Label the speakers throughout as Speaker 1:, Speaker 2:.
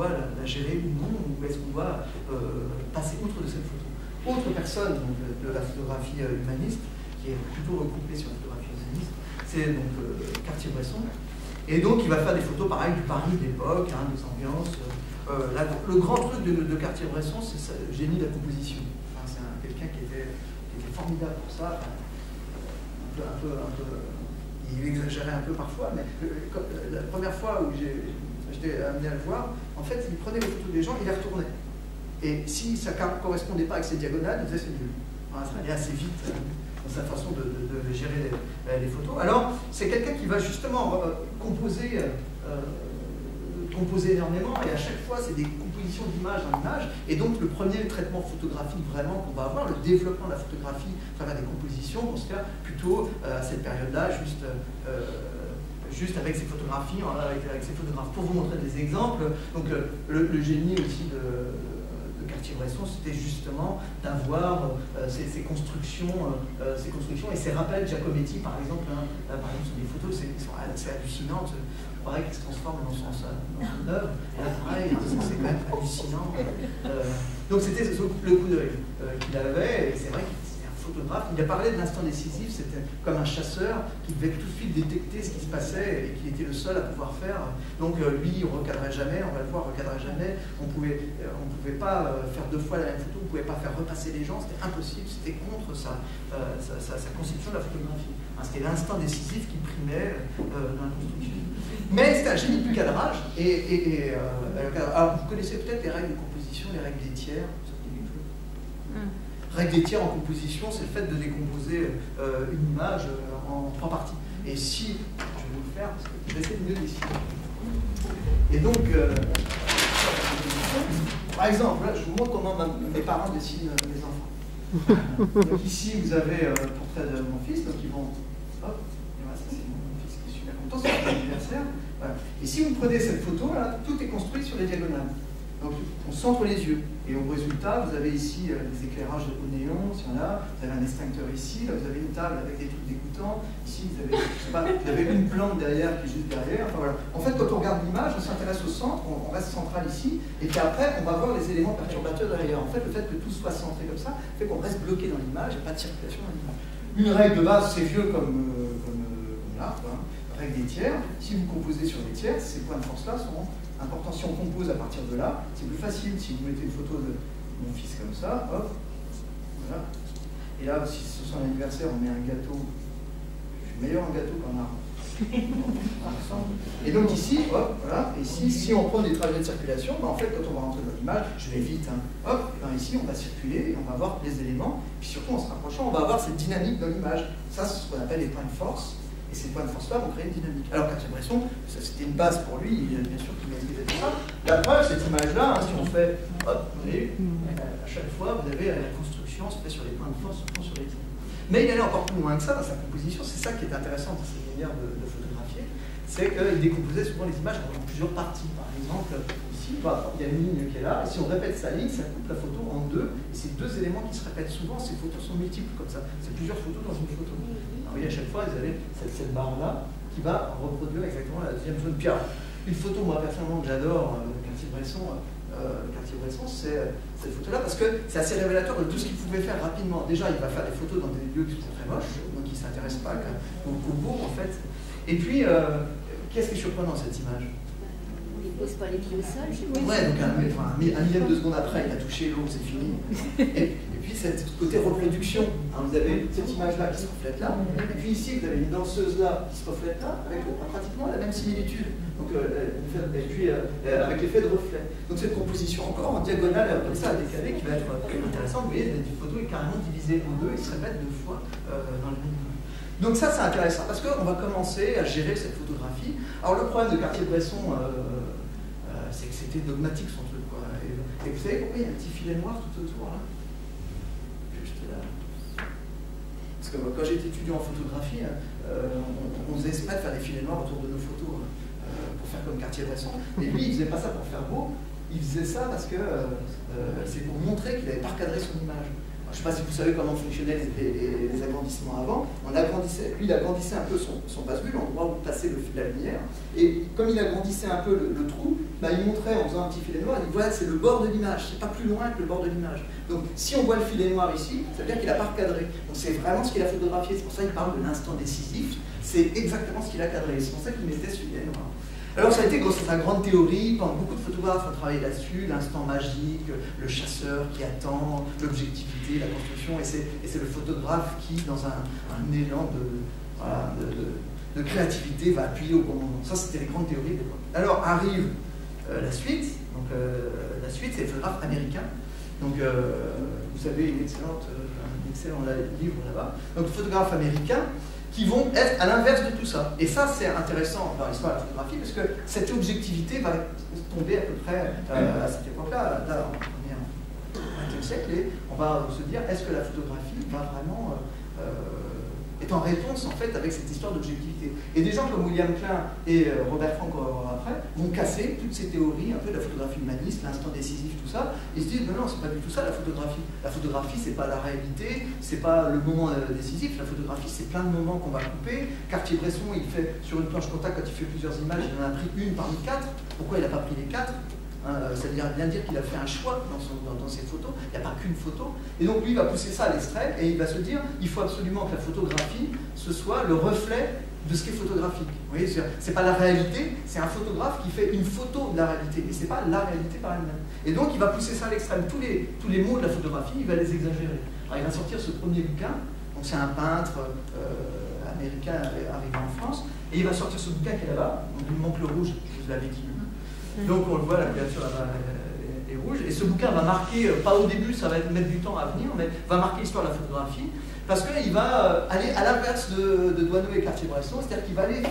Speaker 1: doit la gérer ou non, ou est-ce qu'on doit passer outre de cette photo. Autre personne donc, de la photographie humaniste, qui est plutôt regroupée sur la photographie humaniste, c'est donc Cartier-Bresson. Et donc il va faire des photos pareil du Paris de l'époque, hein, des ambiances. Le grand truc de Cartier-Bresson, c'est le génie de la composition. Enfin, c'est quelqu'un qui était formidable pour ça. Il exagérait un peu parfois, mais la première fois où j'étais amené à le voir, en fait, il prenait les photos des gens, il les retournait. Et si ça ne correspondait pas avec ses diagonales, il disait c'est nul. Voilà, ça allait assez vite dans sa façon de gérer les photos. Alors, c'est quelqu'un qui va justement composer énormément, et à chaque fois, c'est des compositions d'images en images. Et donc, le premier traitement photographique vraiment qu'on va avoir, le développement de la photographie à travers des compositions, on se fait plutôt à cette période-là, juste avec ces photographies, avec ces photographes. Pour vous montrer des exemples, donc le génie aussi de Cartier-Bresson, c'était justement d'avoir ces constructions et ces rappels Giacometti, par exemple, par exemple sur des photos, qui sont assez hallucinantes. Pareil, qui se transforme dans son œuvre. Et là, pareil, c'est quand même hallucinant. Donc, c'était le coup d'œil qu'il avait, et c'est vrai qu'il était un photographe. Il a parlé de l'instant décisif, c'était comme un chasseur qui devait tout de suite détecter ce qui se passait et qu'il était le seul à pouvoir faire. Donc, lui, il ne recadrait jamais, on va le voir, il ne recadrait jamais. On pouvait pas faire deux fois la même photo, on ne pouvait pas faire repasser les gens, c'était impossible, c'était contre sa conception de la photographie. Hein, c'était l'instant décisif qui primait dans la construction. Mais c'est un génie du cadrage. Alors, vous connaissez peut-être les règles de composition, les règles des tiers. Règle des tiers en composition, c'est le fait de décomposer une image en trois parties. Et si, je vais vous le faire, parce que je vais essayer de mieux dessiner. Et donc, par exemple, là, je vous montre comment mes parents dessinent mes enfants. Donc ici, vous avez le portrait de mon fils, donc ils vont... Hop, et voilà, ça c'est mon fils qui est super content, c'est son anniversaire. Voilà. Et si vous prenez cette photo-là, tout est construit sur les diagonales. Donc on centre les yeux. Et au résultat, vous avez ici des éclairages au néon, si on a, vous avez un extincteur ici, là vous avez une table avec des trucs dégoûtants, ici vous avez une plante derrière qui est juste derrière. Enfin, voilà. En fait, quand on regarde l'image, on s'intéresse au centre, on reste central ici, et puis après, on va voir les éléments perturbateurs derrière. En fait, le fait que tout soit centré comme ça fait qu'on reste bloqué dans l'image, il n'y a pas de circulation dans l'image. Une règle de base, c'est vieux comme là, quoi. Règle des tiers. Si vous composez sur les tiers, ces points de force-là sont importants. Si on compose à partir de là, c'est plus facile. Si vous mettez une photo de mon fils comme ça, hop, voilà. Et là, si c'est son anniversaire, on met un gâteau. Je suis meilleur en gâteau qu'en arbre. Et donc ici, hop, voilà. Et ici, si on prend des trajets de circulation, ben en fait, quand on va rentrer dans l'image, je vais vite, hein, hop, ben ici, on va circuler et on va voir les éléments. Puis surtout, en se rapprochant, on va avoir cette dynamique dans l'image. Ça, c'est ce qu'on appelle les points de force. Et ces points de force-là vont créer une dynamique. Alors, Cartier-Bresson, c'était une base pour lui, bien sûr qu'il maîtrisait tout ça. La preuve, cette image-là, hein, si on fait, hop, vous voyez, à chaque fois, vous avez la construction, se fait sur les points de force, sur les tirs. Mais il allait encore plus loin que ça dans sa composition, c'est ça qui est intéressant dans cette manière de photographier, c'est qu'il décomposait souvent les images en plusieurs parties. Par exemple, ici, il y a une ligne qui est là, et si on répète sa ligne, ça coupe la photo en deux, et ces deux éléments qui se répètent souvent, ces photos sont multiples comme ça. C'est plusieurs photos dans une photo. Alors, oui, à chaque fois, vous avez cette barre-là qui va reproduire exactement la deuxième zone. Puis alors, une photo, moi, personnellement, que j'adore, Cartier-Bresson, c'est cette photo-là, parce que c'est assez révélateur de tout ce qu'il pouvait faire rapidement. Déjà, il va faire des photos dans des lieux qui sont très moches, donc il ne s'intéresse pas au beau, en fait. Et puis, qu'est-ce qui est surprenant, cette image?
Speaker 2: Il ne pose pas les pieds au sol, je pense.
Speaker 1: Ouais, donc un millième de seconde après, il a touché l'eau, c'est fini. Et puis, c'est côté reproduction. Hein, vous avez cette image-là qui se reflète là, et puis ici, vous avez une danseuse-là qui se reflète là, avec pratiquement la même similitude. Donc, et puis, avec l'effet de reflet. Donc, cette composition encore en diagonale, comme ça, décalée, qui va être intéressante. Vous voyez, la photo est carrément divisée en deux, et se répète deux fois dans le même. Donc ça, c'est intéressant, parce qu'on va commencer à gérer cette photographie. Alors, le problème de Cartier-Bresson, c'est que c'était dogmatique, son truc, quoi. Et vous savez pourquoi il y a un petit filet noir tout autour, là? Juste là. Parce que quand j'étais étudiant en photographie, on faisait exprès de faire des filets noirs autour de nos photos, pour faire comme Cartier-Bresson. Et lui, il faisait pas ça pour faire beau, il faisait ça parce que c'est pour montrer qu'il n'avait pas recadré son image. Je ne sais pas si vous savez comment fonctionnaient les agrandissements avant. Lui, il agrandissait un peu son passe-vue, l'endroit où passait le fil de la lumière. Et comme il agrandissait un peu le trou, bah, il montrait en faisant un petit filet noir, il dit voilà, c'est le bord de l'image, c'est pas plus loin que le bord de l'image. Donc si on voit le filet noir ici, ça veut dire qu'il n'a pas recadré. Donc c'est vraiment ce qu'il a photographié. C'est pour ça qu'il parle de l'instant décisif. C'est exactement ce qu'il a cadré. C'est pour ça qu'il mettait ce filet noir. Alors ça a été sa grande théorie, beaucoup de photographes ont travaillé là-dessus, l'instant magique, le chasseur qui attend, l'objectivité, la construction, et c'est le photographe qui, dans un élan de créativité, va appuyer au bon moment. Ça, c'était les grandes théories de l'époque. Alors arrive la suite, donc la suite, c'est les photographes américains. Donc vous savez, un excellent livre là-bas. Donc photographes américains, qui vont être à l'inverse de tout ça. Et ça, c'est intéressant dans l'histoire de la photographie, parce que cette objectivité va tomber à peu près à cette époque-là. Là, on est au XXe siècle, et on va se dire, est-ce que la photographie va vraiment est en réponse, en fait, avec cette histoire d'objectivité. Et des gens comme William Klein et Robert Frank, après, vont casser toutes ces théories, un peu de la photographie humaniste, l'instant décisif, tout ça, et se disent, non, c'est pas du tout ça, la photographie. La photographie, c'est pas la réalité, c'est pas le moment décisif, la photographie, c'est plein de moments qu'on va couper. Cartier-Bresson, il fait, sur une planche contact, quand il fait plusieurs images, il en a pris une parmi 4. Pourquoi il n'a pas pris les 4 ? Ça veut bien dire qu'il a fait un choix dans ses photos, il n'y a pas qu'une photo. Et donc lui, il va pousser ça à l'extrême et il va se dire, il faut absolument que la photographie, ce soit le reflet de ce qui est photographique. Vous voyez, c'est pas la réalité, c'est un photographe qui fait une photo de la réalité, mais c'est pas la réalité par elle-même. Et donc il va pousser ça à l'extrême. Tous les mots de la photographie, il va les exagérer. Alors il va sortir ce premier bouquin, donc c'est un peintre américain arrivé en France, et il va sortir ce bouquin qui est là-bas, donc il manque le rouge, je vous l'avais dit. Donc on le voit, la couverture là-bas est rouge, et ce bouquin va marquer, pas au début, ça va mettre du temps à venir, mais va marquer l'histoire de la photographie, parce qu'il va aller à l'inverse de Doisneau et Cartier-Bresson, c'est-à-dire qu'il va aller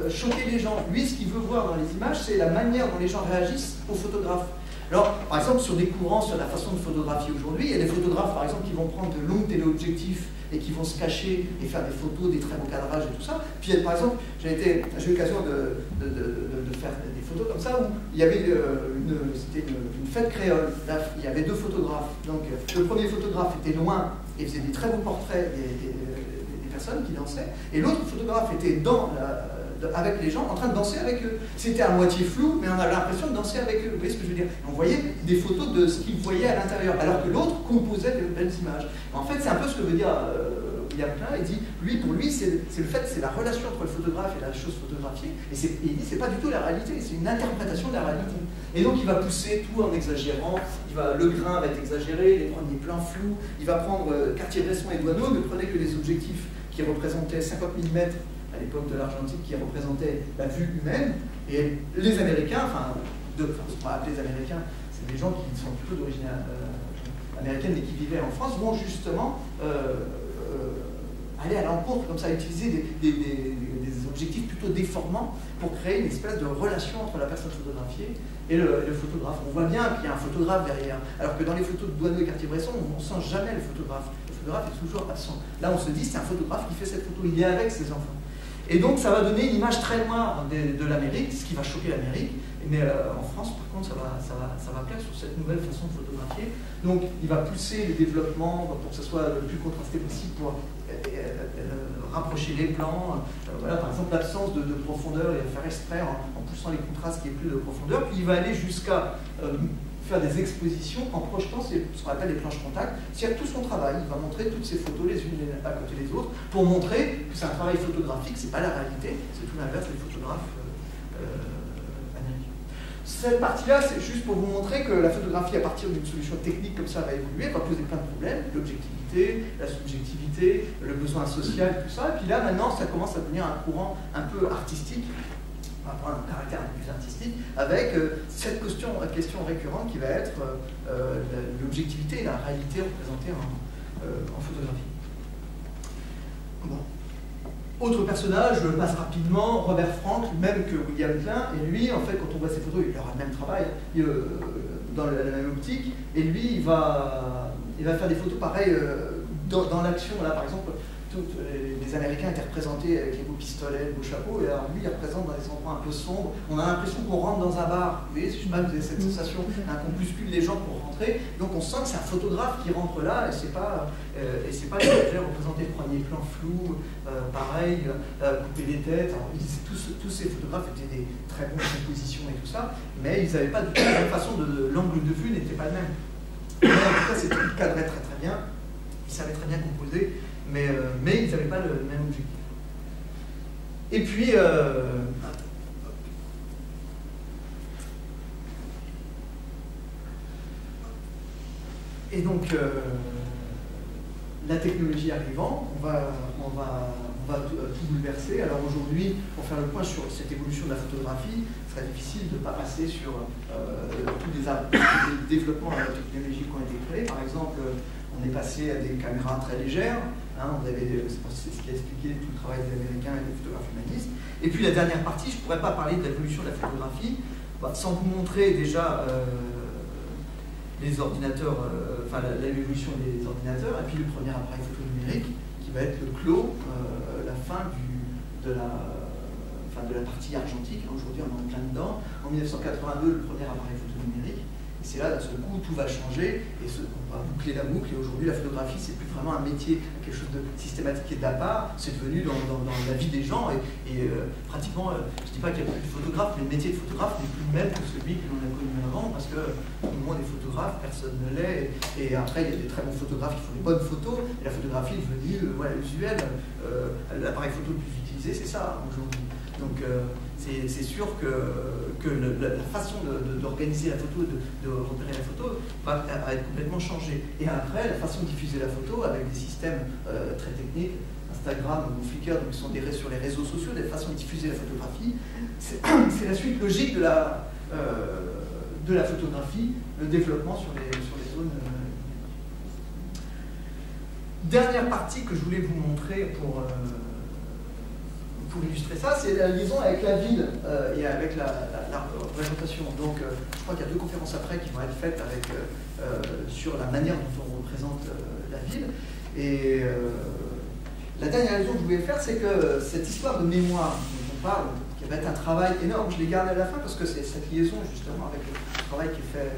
Speaker 1: choquer les gens. Lui, ce qu'il veut voir dans les images, c'est la manière dont les gens réagissent aux photographes. Alors, par exemple, sur des courants, sur la façon de photographier aujourd'hui, il y a des photographes, par exemple, qui vont prendre de longs téléobjectifs et qui vont se cacher et faire des photos, des très beaux cadrages et tout ça. Puis, par exemple, j'ai eu l'occasion de faire des photos comme ça, où il y avait c'était une fête créole. Là, il y avait 2 photographes. Donc, le premier photographe était loin et faisait des très beaux portraits des personnes qui dansaient, et l'autre photographe était avec les gens, en train de danser avec eux. C'était à moitié flou, mais on avait l'impression de danser avec eux. Vous voyez ce que je veux dire? On voyait des photos de ce qu'ils voyaient à l'intérieur, alors que l'autre composait de belles images. En fait, c'est un peu ce que veut dire William Klein. Il dit, pour lui, c'est la relation entre le photographe et la chose photographiée, et il dit, c'est pas du tout la réalité, c'est une interprétation de la réalité. Et donc, il va pousser tout en exagérant. Le grain va être exagéré, les premiers plans flous. Il va prendre Cartier-Bresson et Doisneau, ne prenait que les objectifs qui représentaient 50 mm à l'époque de l'argentique, qui représentait la vue humaine, et les Américains, ce qu'on va appeler les Américains, c'est des gens qui sont plutôt d'origine américaine et qui vivaient en France, vont justement aller à l'encontre, comme ça, utiliser des objectifs plutôt déformants pour créer une espèce de relation entre la personne photographiée et le photographe. On voit bien qu'il y a un photographe derrière, alors que dans les photos de Doisneau et Cartier-Bresson, on ne sent jamais le photographe. Le photographe est toujours absent. Là, on se dit, c'est un photographe qui fait cette photo, il est avec ses enfants. Et donc, ça va donner une image très noire de l'Amérique, ce qui va choquer l'Amérique. Mais en France, par contre, ça va plaire sur cette nouvelle façon de photographier. Donc, il va pousser le développement pour que ce soit le plus contrasté possible, pour rapprocher les plans. Voilà, par exemple, l'absence de profondeur, il va faire exprès en poussant les contrastes qu'il n'y ait plus de profondeur. Puis, il va aller jusqu'à faire des expositions en projetant ce qu'on appelle les planches contact. C'est-à-dire tout son travail, il va montrer toutes ces photos les unes à côté des autres pour montrer que c'est un travail photographique, c'est pas la réalité, c'est tout l'inverse des photographes américains. Cette partie-là, c'est juste pour vous montrer que la photographie, à partir d'une solution technique comme ça, va évoluer, va poser plein de problèmes, l'objectivité, la subjectivité, le besoin social, tout ça. Et puis là, maintenant, ça commence à devenir un courant un peu artistique, on va prendre un caractère un peu plus artistique, avec cette question récurrente qui va être l'objectivité et la réalité représentée en photographie. Bon. Autre personnage, je le passe rapidement, Robert Frank, même que William Klein, et lui, en fait, quand on voit ses photos, il aura le même travail, dans la même optique, et lui, il va faire des photos pareilles dans l'action, là, par exemple, les Américains étaient représentés avec les beaux pistolets, les beaux chapeaux, et alors lui, il représente dans des endroits un peu sombres. On a l'impression qu'on rentre dans un bar. Vous voyez, je sais pas, vous avez cette sensation, un compuscule les gens pour rentrer. Donc on sent que c'est un photographe qui rentre là, et c'est pas les objets représentés le premier plan flou, pareil, couper les têtes. Alors, tous ces photographes étaient des très bons compositions et tout ça, mais ils n'avaient pas du tout la même façon l'angle de vue n'était pas le même. Mais en tout cas, ils cadraient très très bien, ils savaient très bien composer. Mais ils n'avaient pas le même objectif. Et puis, la technologie arrivant, on va tout bouleverser. Alors aujourd'hui, pour faire le point sur cette évolution de la photographie, ce serait difficile de ne pas passer sur tous les développements technologiques qui ont été créés. Par exemple, on est passé à des caméras très légères, c'est ce qui a expliqué tout le travail des Américains et des photographes humanistes. Et puis la dernière partie, je ne pourrais pas parler de l'évolution de la photographie sans vous montrer déjà les ordinateurs, l'évolution des ordinateurs, et puis le premier appareil photo numérique qui va être le clos, la fin de la partie argentique. Aujourd'hui, on est en plein dedans. En 1982, le premier appareil photo numérique. Et c'est là, d'un seul coup, tout va changer et on va boucler la boucle. Et aujourd'hui, la photographie, c'est plus vraiment un métier, quelque chose de systématique et d'à part. C'est devenu dans la vie des gens. Et pratiquement, je ne dis pas qu'il n'y a plus de photographes, mais le métier de photographe n'est plus le même que celui que l'on a connu avant, parce que tout le monde est photographe, personne ne l'est. Et après, il y a des très bons photographes qui font des bonnes photos. Et la photographie est devenue usuelle. L'appareil photo le plus utilisé, c'est ça aujourd'hui. Donc c'est sûr que la façon d'organiser la photo, de repérer la photo, va être complètement changée. Et après, la façon de diffuser la photo avec des systèmes très techniques, Instagram ou Flickr, donc qui sont sur les réseaux sociaux, des façons de diffuser la photographie, c'est la suite logique de la photographie, le développement sur les zones. Dernière partie que je voulais vous montrer pour illustrer ça, c'est la liaison avec la ville et avec la représentation. Donc, je crois qu'il y a 2 conférences après qui vont être faites sur la manière dont on représente la ville. Et la dernière raison que je voulais faire, c'est que cette histoire de mémoire dont on parle, qui va être un travail énorme, je l'ai gardé à la fin parce que c'est cette liaison justement avec le travail qui est fait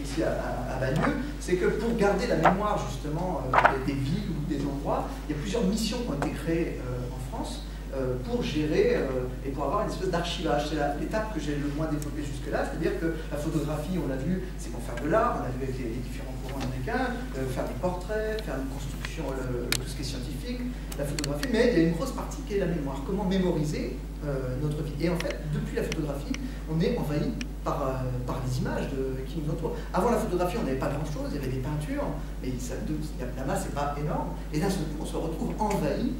Speaker 1: ici à Bagneux, c'est que pour garder la mémoire justement des villes ou des endroits, il y a plusieurs missions qui ont été créées en France pour gérer et pour avoir une espèce d'archivage. C'est l'étape que j'ai le moins développée jusque-là, c'est-à-dire que la photographie, on l'a vu, c'est pour faire de l'art, on l'a vu avec les différents courants américains, faire des portraits, faire une construction, tout ce qui est scientifique, la photographie, mais il y a une grosse partie qui est la mémoire. Comment mémoriser notre vie. Et en fait, depuis la photographie, on est envahi par les images qui nous entourent. Avant la photographie, on n'avait pas grand-chose, il y avait des peintures, mais la masse n'est pas énorme, et d'un seul coup, on se retrouve envahi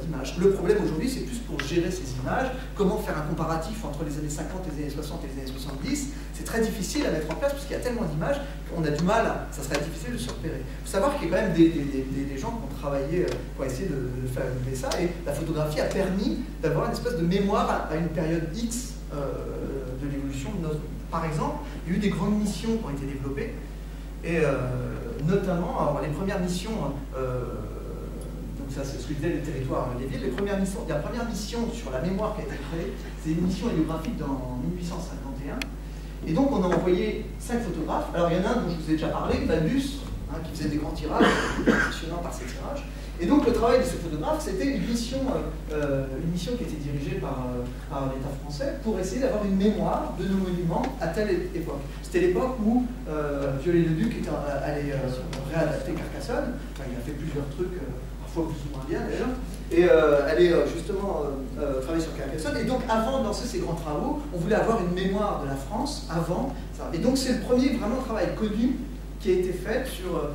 Speaker 1: d'images. Le problème aujourd'hui, c'est plus pour gérer ces images, comment faire un comparatif entre les années 50, les années 60 et les années 70. C'est très difficile à mettre en place, parce qu'il y a tellement d'images qu'on a du mal, ça serait difficile de se repérer. Il faut savoir qu'il y a quand même des gens qui ont travaillé pour essayer de faire évoluer ça, et la photographie a permis d'avoir une espèce de mémoire à une période X de l'évolution de notre... Par exemple, il y a eu des grandes missions qui ont été développées, et notamment, alors les premières missions, donc ça c'est ce que disaient les territoires, les villes, la première mission sur la mémoire qui a été créée, c'est une mission héliographique en 1851, et donc on a envoyé 5 photographes. Alors il y en a un dont je vous ai déjà parlé, Balbus, qui faisait des grands tirages, impressionnant par ses tirages. Et donc le travail de ce photographe, c'était une mission qui était dirigée par l'État français pour essayer d'avoir une mémoire de nos monuments à telle époque. C'était l'époque où Viollet-le-Duc était allé réadapter Carcassonne. Enfin, il a fait plusieurs trucs, parfois plus ou moins bien d'ailleurs, et aller justement travailler sur Carcassonne. Et donc avant de lancer ces grands travaux, on voulait avoir une mémoire de la France avant ça. Et donc c'est le premier vraiment travail connu qui a été fait sur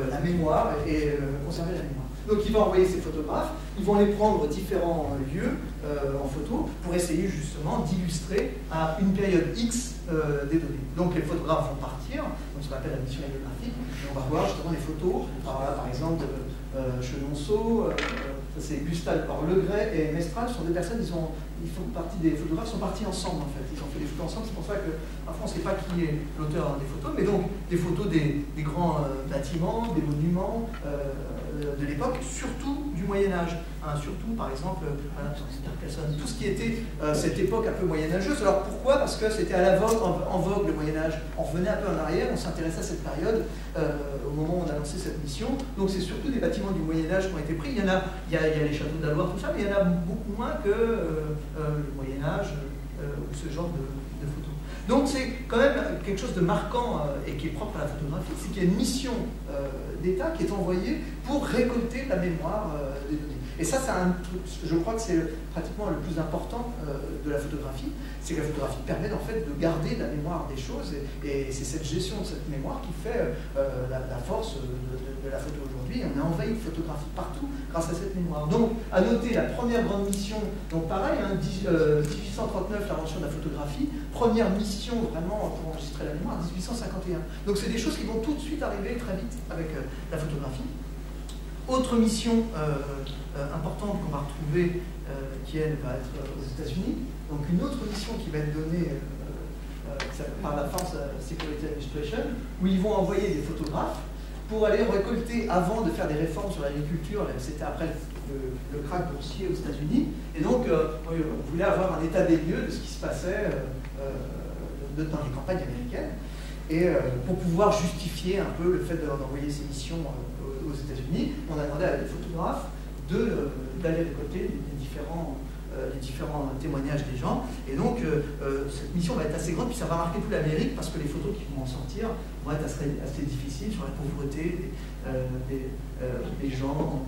Speaker 1: la mémoire et conserver la mémoire. Donc il va envoyer ses photographes, ils vont aller prendre différents lieux en photo pour essayer justement d'illustrer à une période X des données. Donc les photographes vont partir, donc ce qu'on appelle la mission héliographique, et on va voir justement des photos, par exemple Chenonceau, c'est Gustave Legret et Mestral, sont des personnes, ils ont des photographes sont partis ensemble en fait. Ils ont fait des photos ensemble, c'est pour ça qu'en France, on ne sait pas qui est l'auteur des photos, mais donc des photos des grands bâtiments, des monuments de l'époque, surtout du Moyen-Âge. Hein, surtout, par exemple, tout ce qui était cette époque un peu moyenâgeuse. Alors pourquoi? Parce que c'était en vogue le Moyen-Âge. On revenait un peu en arrière, on s'intéressait à cette période au moment où on a lancé cette mission. Donc c'est surtout des bâtiments du Moyen-Âge qui ont été pris. Il y a les châteaux de la Loire, tout ça, mais il y en a beaucoup moins que le Moyen-Âge ou ce genre de photos. Donc c'est quand même quelque chose de marquant et qui est propre à la photographie, c'est qu'il y a une mission d'État qui est envoyée pour récolter la mémoire des données. Et ça, c'est un truc, je crois que c'est pratiquement le plus important de la photographie, c'est que la photographie permet en fait de garder la mémoire des choses, et c'est cette gestion de cette mémoire qui fait la force de la photo aujourd'hui. On est envahi de photographie partout grâce à cette mémoire. Donc, à noter la première grande mission, donc pareil, 1839, l'invention de la photographie, première mission vraiment pour enregistrer la mémoire, 1851. Donc c'est des choses qui vont tout de suite arriver très vite avec la photographie. Autre mission importante qu'on va retrouver, qui elle va être aux États-Unis. Donc une autre mission qui va être donnée par la Farm Security Administration, où ils vont envoyer des photographes pour aller récolter, avant de faire des réformes sur l'agriculture, c'était après le krach boursier aux États-Unis, et donc on voulait avoir un état des lieux de ce qui se passait dans les campagnes américaines, et pour pouvoir justifier un peu le fait d'envoyer ces missions aux États-Unis, on a demandé à des photographes d'aller récolter les différents témoignages des gens. Et donc, cette mission va être assez grande, puis ça va marquer toute l'Amérique, parce que les photos qui vont en sortir vont être assez difficiles sur la pauvreté des gens.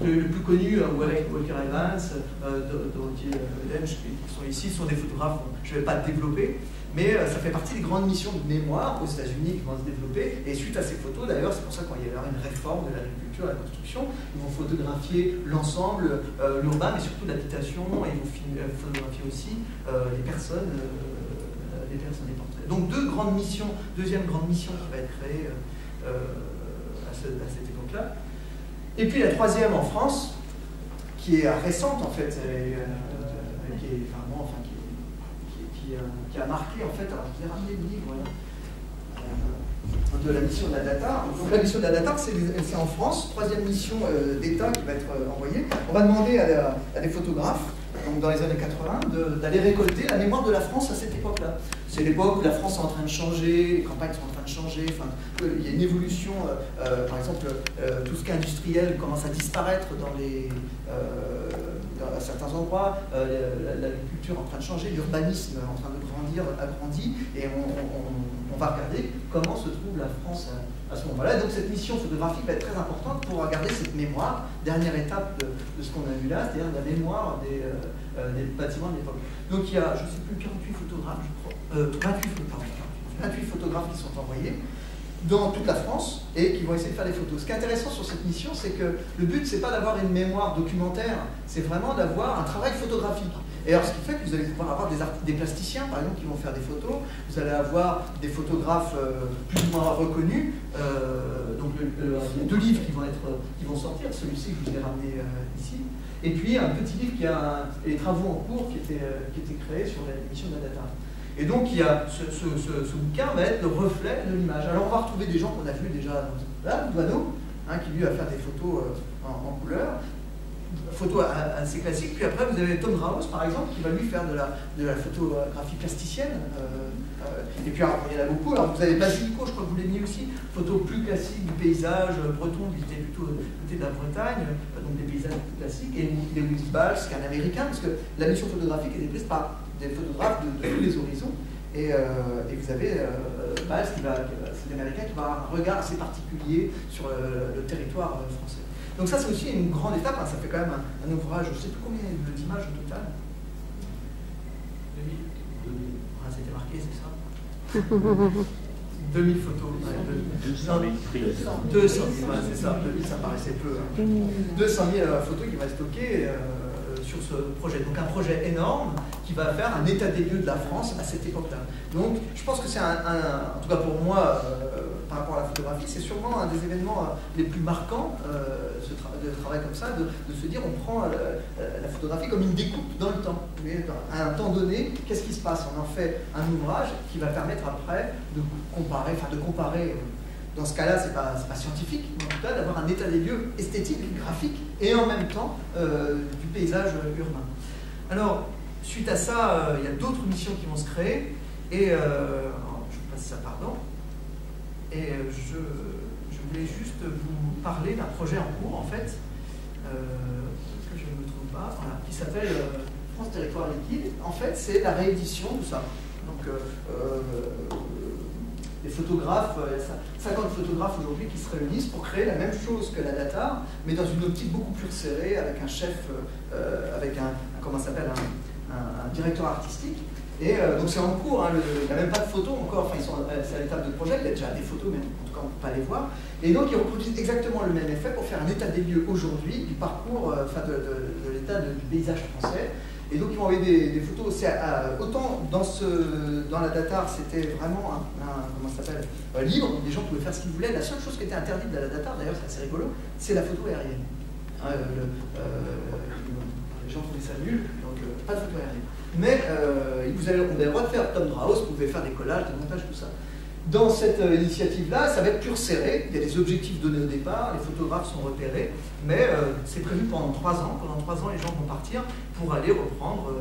Speaker 1: Le plus connu, Walker Evans, Dorothy Lange, qui sont ici, sont des photographes, je ne vais pas développer, mais ça fait partie des grandes missions de mémoire aux États-Unis qui vont se développer. Et suite à ces photos, d'ailleurs, c'est pour ça qu'il va y avoir une réforme de l'agriculture, de la construction, ils vont photographier l'ensemble, l'urbain, mais surtout l'habitation, et ils vont photographier aussi les personnes, les portraits. Donc deuxième grande mission qui va être créée à cette époque-là. Et puis la troisième en France, qui est récente en fait, qui a marqué en fait, alors je vais ramener le livre de la mission de la data. Donc la mission de la data, c'est en France, troisième mission d'État qui va être envoyée. On va demander à des photographes, donc dans les années 80, d'aller récolter la mémoire de la France à cette époque-là. C'est l'époque où la France est en train de changer, les campagnes sont en train de changer, enfin, il y a une évolution, par exemple, tout ce qui est industriel commence à disparaître à certains endroits, l'agriculture est en train de changer, l'urbanisme est en train de grandir, agrandit, et on va regarder comment se trouve la France à ce moment-là. Donc cette mission photographique va être très importante pour garder cette mémoire, dernière étape de ce qu'on a vu là, c'est-à-dire la mémoire des bâtiments de l'époque. Donc il y a, je ne sais plus, 48 photographes, je crois, 28 photographes qui sont envoyés dans toute la France et qui vont essayer de faire des photos. Ce qui est intéressant sur cette mission, c'est que le but, c'est pas d'avoir une mémoire documentaire, c'est vraiment d'avoir un travail photographique. Et alors, ce qui fait que vous allez pouvoir avoir des plasticiens, par exemple, qui vont faire des photos, vous allez avoir des photographes plus ou moins reconnus. Donc, il y a deux livres qui vont sortir, celui-ci que je vous ai ramené ici. Et puis, un petit livre qui a les travaux en cours qui étaient créés sur l'émission de la data. Et donc, il y a ce bouquin va être le reflet de l'image. Alors, on va retrouver des gens qu'on a vus déjà là, Douaneau, qui lui va faire des photos en couleur, photos assez classiques. Puis après, vous avez Tom Raus, par exemple, qui va lui faire de la photographie plasticienne. Et puis, alors, il y en a beaucoup. Alors, vous avez Basilico, je crois que vous l'avez mis aussi, photo plus classique du paysage breton, qui était plutôt du côté de la Bretagne, donc des paysages plus classiques. Et Lewis Balch, qui est un Américain, parce que la mission photographique était prise par des photographes de tous les horizons. Et vous avez Balch, c'est l'Américain qui va avoir un regard assez particulier sur le territoire français. Donc ça, c'est aussi une grande étape. Ça fait quand même un ouvrage, je ne sais plus combien d'images au total. 2000. Ah, c'était marqué, c'est ça 2000 photos. 200 000 prises. 200 000, c'est ça. 2000, ça paraissait peu. 200 000 photos qui vont être stockées sur ce projet. Donc un projet énorme qui va faire un état des lieux de la France à cette époque-là. Donc je pense que c'est en tout cas pour moi, par rapport à la photographie, c'est sûrement un des événements les plus marquants de travail comme ça, de se dire on prend la photographie comme une découpe dans le temps. À un temps donné, qu'est-ce qui se passe? On en fait un ouvrage qui va permettre après de comparer, dans ce cas-là, c'est pas scientifique, mais en tout cas d'avoir un état des lieux esthétique, graphique, et en même temps du paysage urbain. Alors, suite à ça, il y a d'autres missions qui vont se créer, et je vous passe ça, pardon, et je voulais juste vous parler d'un projet en cours, en fait, que je ne me trouve pas, voilà, qui s'appelle France Territoire Liquide. En fait, c'est la réédition de ça. Donc, les photographes, il y a 50 photographes aujourd'hui qui se réunissent pour créer la même chose que la Datar, mais dans une optique beaucoup plus serrée, avec un chef, avec un directeur artistique. Et donc c'est en cours, hein, il n'y a même pas de photos encore, enfin c'est à l'étape de projet, il y a déjà des photos, mais en tout cas on ne peut pas les voir. Et donc ils reproduisent exactement le même effet pour faire un état des lieux aujourd'hui, du parcours, de l'état du paysage français. Et donc ils vont envoyer des photos, autant dans la Datar c'était vraiment comment ça s'appelle, libre, donc les gens pouvaient faire ce qu'ils voulaient. La seule chose qui était interdite de la Datar, d'ailleurs c'est assez rigolo, c'est la photo aérienne. Les gens trouvaient ça nul, donc pas de photo aérienne. Mais on avait le droit de faire Tom Draus, vous pouvez faire des collages, des montages, tout ça. Dans cette initiative-là, ça va être pur serré, il y a des objectifs donnés au départ, les photographes sont repérés, mais c'est prévu pendant 3 ans. Pendant 3 ans, les gens vont partir pour aller reprendre.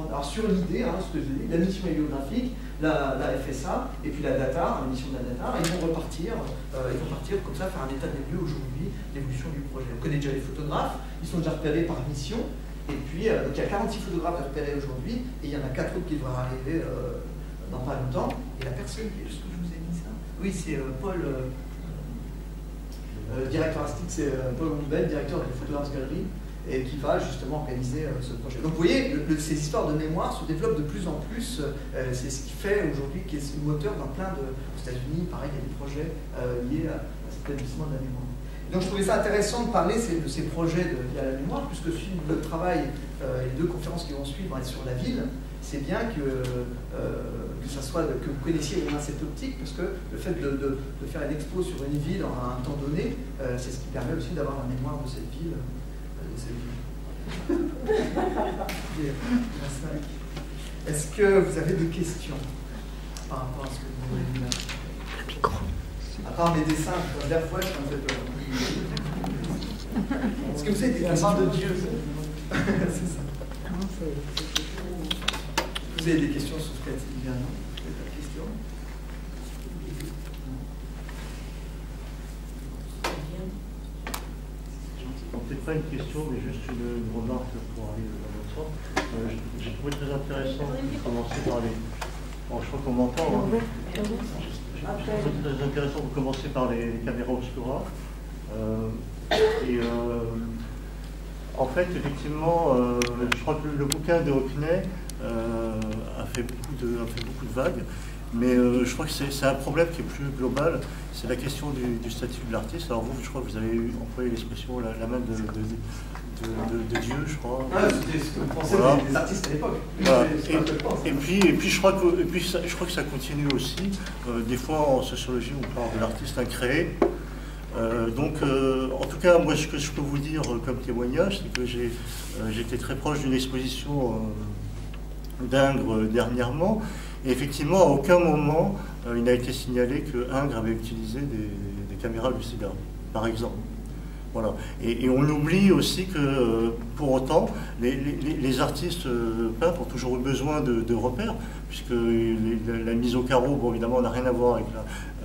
Speaker 1: Alors sur l'idée, hein, ce que je dis, la mission héliographique, la FSA, et puis la Datar, la mission de la Datar, ils vont partir comme ça, faire un état des lieux aujourd'hui, l'évolution du projet. On connaît déjà les photographes, ils sont déjà repérés par mission, et puis donc il y a 46 photographes repérés aujourd'hui, et il y en a 4 autres qui devraient arriver dans pas longtemps. Et la personne qui est, est-ce que je vous ai dit ça? Oui, c'est Paul, directeur artistique, c'est Paul Ombel, directeur de la Photographes Galerie, et qui va justement organiser ce projet. Donc vous voyez, ces histoires de mémoire se développent de plus en plus. C'est ce qui fait aujourd'hui, qui est ce moteur dans plein aux États-Unis, pareil, il y a des projets liés à cet établissement de la mémoire. Donc je trouvais ça intéressant de parler de ces projets liés à la mémoire, puisque suivre le travail, les 2 conférences qui vont suivre vont être sur la ville. C'est bien que vous connaissiez au moins cette optique, parce que le fait de faire une expo sur une ville à un temps donné, c'est ce qui permet aussi d'avoir la mémoire de cette ville. Est-ce que vous avez des questions par rapport à ce que vous voulez dire? À part mes dessins, la dernière fois, je suis un peu peur. Est-ce que vous avez des questions de Dieu? C'est ça. Vous avez des questions sur ce qu'a dit Liliane? Vous avez des questions?
Speaker 3: Peut-être pas une question, mais juste une remarque pour aller dans votre sens. J'ai trouvé très intéressant de commencer par les... Bon, je crois qu'on m'entend. Hein. J'ai trouvé très intéressant de commencer par les caméras obscura. En fait, effectivement, je crois que le bouquin de Hockney a fait beaucoup de vagues. Mais je crois que c'est un problème qui est plus global, c'est la question du statut de l'artiste. Alors vous, je crois que vous avez employé l'expression la main de Dieu, je crois.
Speaker 1: Ah, c'était ce que vous pensez des artistes à l'époque.
Speaker 3: Voilà. Et puis je crois que ça continue aussi. Des fois en sociologie, on parle de l'artiste incréé. En tout cas, moi, ce que je peux vous dire comme témoignage, c'est que j'étais très proche d'une exposition d'Ingres dernièrement. Et effectivement, à aucun moment, il n'a été signalé que Ingres avait utilisé des caméras Lucida, par exemple. Voilà. Et on oublie aussi que, pour autant, les artistes peintres ont toujours eu besoin de repères, puisque la mise au carreau, bon, évidemment, n'a rien à voir avec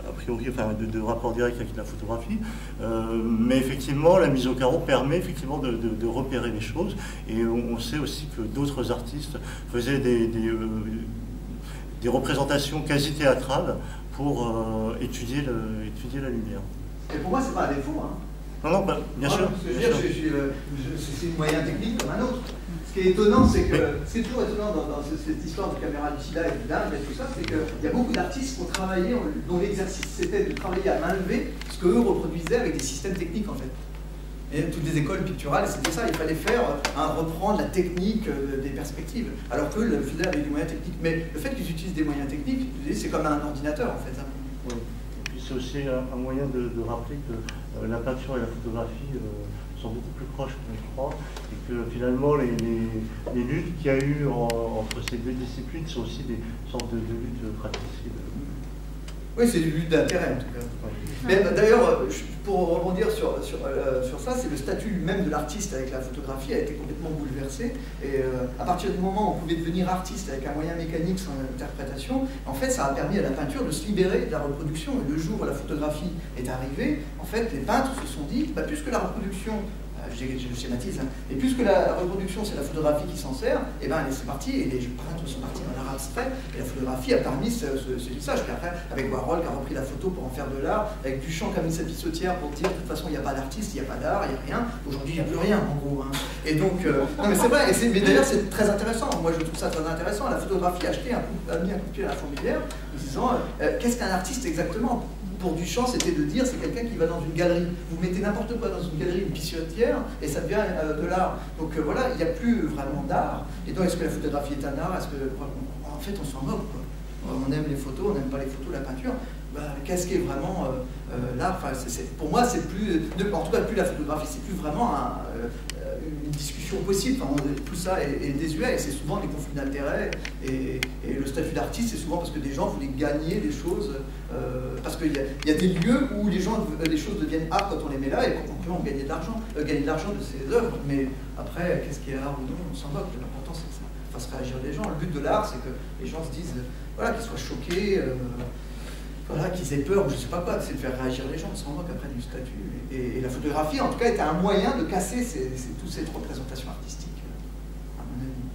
Speaker 3: a priori, enfin, de rapport direct avec la photographie, mais effectivement, la mise au carreau permet effectivement de repérer les choses, et on sait aussi que d'autres artistes faisaient des représentations quasi théâtrales pour étudier la lumière.
Speaker 1: Et pour moi, c'est pas un défaut. Hein.
Speaker 3: Non, bien sûr.
Speaker 1: C'est un moyen technique comme un autre. Ce qui est étonnant, c'est que c'est toujours étonnant dans cette histoire de caméra lucida et d'Ingres et tout ça, c'est qu'il y a beaucoup d'artistes qui ont travaillé, dont l'exercice c'était de travailler à main levée, ce qu'eux reproduisaient avec des systèmes techniques en fait. Et toutes les écoles picturales, c'était ça, il fallait faire, reprendre la technique des perspectives, alors que le faisait avec des moyens techniques. Mais le fait qu'ils utilisent des moyens techniques, c'est comme un ordinateur en fait. Hein.
Speaker 3: Oui. Et puis c'est aussi un moyen de rappeler que la peinture et la photographie sont beaucoup plus proches qu'on le croit, et que finalement les luttes qu'il y a eu entre ces deux disciplines sont aussi des sortes de luttes fratricides.
Speaker 1: Oui, c'est des luttes d'intérêt en tout cas.
Speaker 3: Oui.
Speaker 1: Mais d'ailleurs, pour rebondir sur ça, c'est le statut même de l'artiste avec la photographie a été complètement bouleversé. Et à partir du moment où on pouvait devenir artiste avec un moyen mécanique sans interprétation, en fait, ça a permis à la peinture de se libérer de la reproduction. Et le jour où la photographie est arrivée, en fait, les peintres se sont dit, bah, puisque la reproduction, je schématise, hein, et puisque la reproduction c'est la photographie qui s'en sert, et ben c'est parti, et les peintres sont partis dans l'art abstrait, et la photographie a permis ce lissage. Puis après, avec Warhol qui a repris la photo pour en faire de l'art, avec Duchamp qui a mis sa pissotière pour dire de toute façon il n'y a pas d'artiste, il n'y a pas d'art, il n'y a rien. Aujourd'hui il n'y a plus rien en gros. Hein. Et donc, non mais c'est vrai, mais d'ailleurs c'est très intéressant. Moi je trouve ça très intéressant. La photographie a mis un coup de pied à la fourmilière en disant qu'est-ce qu'un artiste exactement? Pour Duchamp, c'était de dire c'est quelqu'un qui va dans une galerie. Vous mettez n'importe quoi dans une galerie, une pissotière, et ça devient de l'art. Donc voilà, il n'y a plus vraiment d'art. Et donc, est-ce que la photographie est un art? En fait, on s'en moque, quoi. On aime les photos, on n'aime pas les photos, la peinture. Bah, qu'est-ce qui est vraiment l'art? Enfin, pour moi, c'est plus, en tout cas, plus la photographie, c'est plus vraiment une discussion possible. Enfin, tout ça est désuet, et c'est souvent des conflits d'intérêts. Et le statut d'artiste, c'est souvent parce que des gens voulaient gagner des choses. Parce qu'il y a des lieux où les choses deviennent art quand on les met là, et qu'on peut en gagner de l'argent de ces œuvres. Mais après, qu'est-ce qui est art ou non? On s'en moque. L'important, c'est que ça fasse réagir les gens. Le but de l'art, c'est que les gens se disent, voilà, qu'ils soient choqués. Voilà, qu'ils aient peur, ou je ne sais pas quoi, c'est de faire réagir les gens, on s'en moque après du statut. Et la photographie, en tout cas, était un moyen de casser toutes ces représentations artistiques, à mon avis.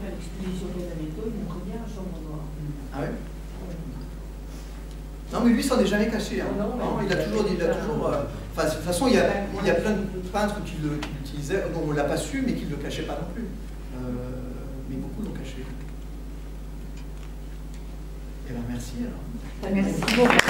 Speaker 4: L'exposition d'Adameto, il montre bien la chambre noire.
Speaker 1: Ah ouais? Non, mais lui, ça n'est jamais caché. Hein. Non, il a toujours dit, enfin, de toute façon, il y a plein de peintres qui l'utilisaient, dont on ne l'a pas su, mais qui ne le cachaient pas non plus. Mais beaucoup l'ont caché. Eh bien, merci alors.
Speaker 4: Merci beaucoup.